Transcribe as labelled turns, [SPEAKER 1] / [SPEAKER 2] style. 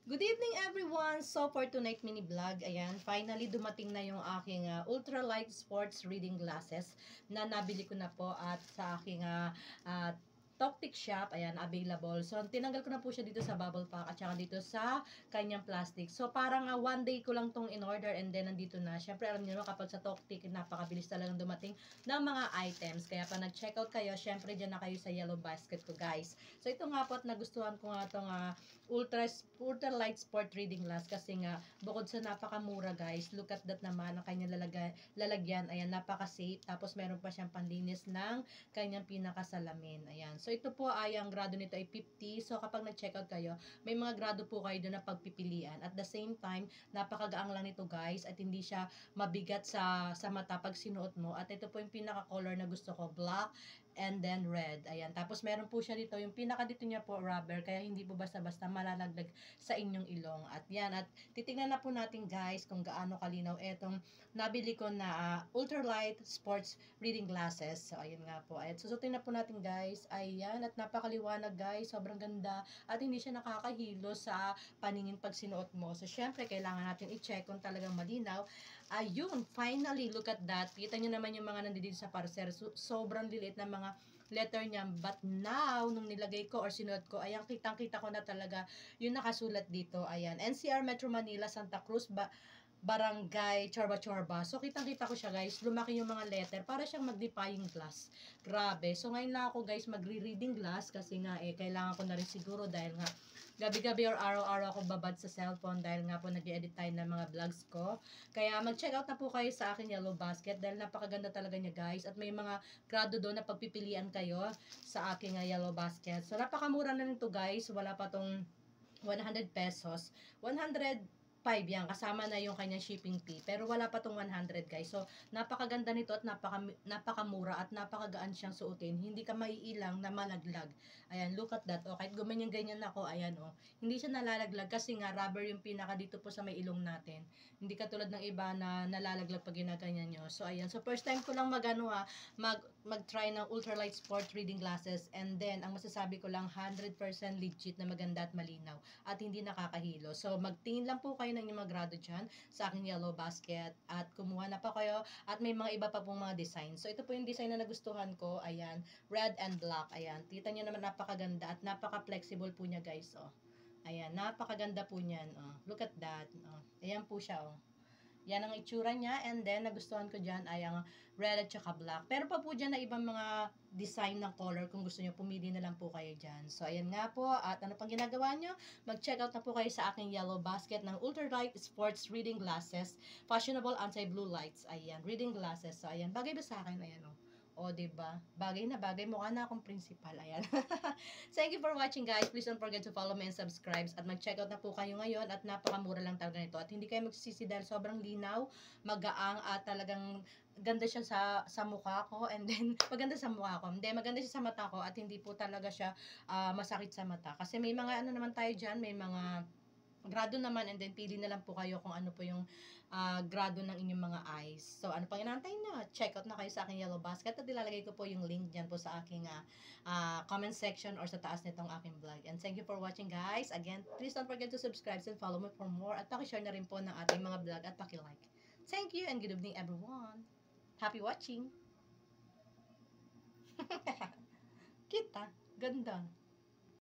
[SPEAKER 1] Good evening everyone! So for tonight mini vlog, ayan, finally dumating na yung aking ultralight sports reading glasses na nabili ko na po at sa aking Toktik shop, ayan, available. So tinanggal ko na po siya dito sa bubble pack at saka dito sa kanyang plastic. So parang one day ko lang tong in order and then nandito na. Syempre alam niyo no, kapag sa Toktik napakabilis talagang dumating ng mga items. Kaya pa nag-check out kayo, syempre dyan na kayo sa yellow basket ko guys. So ito nga po at nagustuhan ko nga itong ultralight sport reading glass kasi nga bukod sa napakamura guys, look at that naman ang kanyang lalagyan. Ayan, napaka-safe. Tapos meron pa siyang panlinis ng kanyang pinakasalamin. Ayan. So ito po ay ang grado nito ay 50. So kapag nag-check out kayo, may mga grado po kayo doon na pagpipilian. At the same time, napakagaang lang nito guys at hindi siya mabigat sa mata pag sinuot mo. At ito po yung pinaka-color na gusto ko, black and then red. Ayan. Tapos meron po siya dito, yung pinaka dito niya po rubber, kaya hindi po basta-basta malalaglag sa inyong ilong. At yan, at titingnan na po natin guys kung gaano kalinaw etong nabili ko na ultralight sports reading glasses. So ayun nga po. At susutin na po natin guys. Ayan, at napakaliwanag guys. Sobrang ganda. At hindi siya nakakahilo sa paningin pag sinuot mo. So syempre, kailangan natin i-check kung talagang malinaw. Ayun, finally, look at that. Kita nyo naman yung mga nandito sa parcel. Sobrang lilit na mga letter niya. But now, nung nilagay ko or sinuot ko, ayan, kitang-kita ko na talaga yung nakasulat dito. Ayan, NCR Metro Manila, Santa Cruz, Barangay Chorba-Chorba. So, kitang-kita ko siya, guys. Lumaki yung mga letter. Para siyang magnifying glass. Grabe. So, ngayon lang ako, guys, magre-reading glass kasi nga, kailangan ko na rin siguro dahil nga, gabi-gabi or araw-araw ako babad sa cellphone dahil nga po nag-edit tayo ng mga vlogs ko. Kaya mag-check out na po kayo sa akin yellow basket dahil napakaganda talaga niya guys. At may mga grado doon na pagpipilian kayo sa aking yellow basket. So napakamura na nito guys. Wala pa tong 100 pesos. 105 yan. Kasama na yung kanyang shipping fee. Pero wala pa tong 100 guys. So, napakaganda nito at napakamura at napakagaan siyang suotin. Hindi ka maiilang na malaglag. Ayan, look at that. O, kahit gumanyan-ganyan ako, ayan o. Hindi siya nalalaglag kasi nga rubber yung pinaka dito po sa may ilong natin. Hindi katulad ng iba na nalalaglag pag ginaganyan nyo. So, ayan. So, first time ko lang mag-try ng ultralight sport reading glasses. And then, ang masasabi ko lang, 100% legit na maganda at malinaw. At hindi nakakahilo. So, magtingin lang po kayo ng inyong mga grado dyan sa aking yellow basket at kumuha na pa kayo at may mga iba pa pong mga design. So, ito po yung design na nagustuhan ko. Ayan, red and black. Ayan, kita nyo naman napakaganda at napaka-flexible po niya guys. Oh. Ayan, napakaganda po niyan. Oh. Look at that. Oh. Ayan po siya. Oh. Yan ang itsura niya. And then, nagustuhan ko dyan ay ang red at saka black. Pero pa po dyan na ibang mga design ng color. Kung gusto nyo, pumili na lang po kayo dyan. So, ayan nga po. At ano pang ginagawa nyo? Mag-check out na po kayo sa aking yellow basket ng ultralight sports reading glasses. Fashionable anti-blue lights. Ayan, reading glasses. So, ayan. Bagay ba sa akin? Ayan, oh. O, diba? Bagay na bagay. Mukha na akong principal. Ayan. Thank you for watching, guys. Please don't forget to follow me and subscribe. At mag-check out na po kayo ngayon. At napakamura lang talaga nito. At hindi kayo magsisisi dahil sobrang linaw, magaang, at talagang ganda siya sa mukha ko. And then, maganda sa mukha ko. Hindi, maganda siya sa mata ko. At hindi po talaga siya masakit sa mata. Kasi may mga ano naman tayo dyan. May mga grado naman and then pili na lang po kayo kung ano po yung grado ng inyong mga eyes. So, ano pang inaantay na? Check out na kayo sa aking yellow basket at ilalagay ko po yung link dyan po sa aking comment section or sa taas nitong aking vlog. And thank you for watching guys. Again, please don't forget to subscribe and follow me for more at pakishare na rin po ng ating mga vlog at pakilike. Thank you and good evening everyone. Happy watching! Kita, ganda.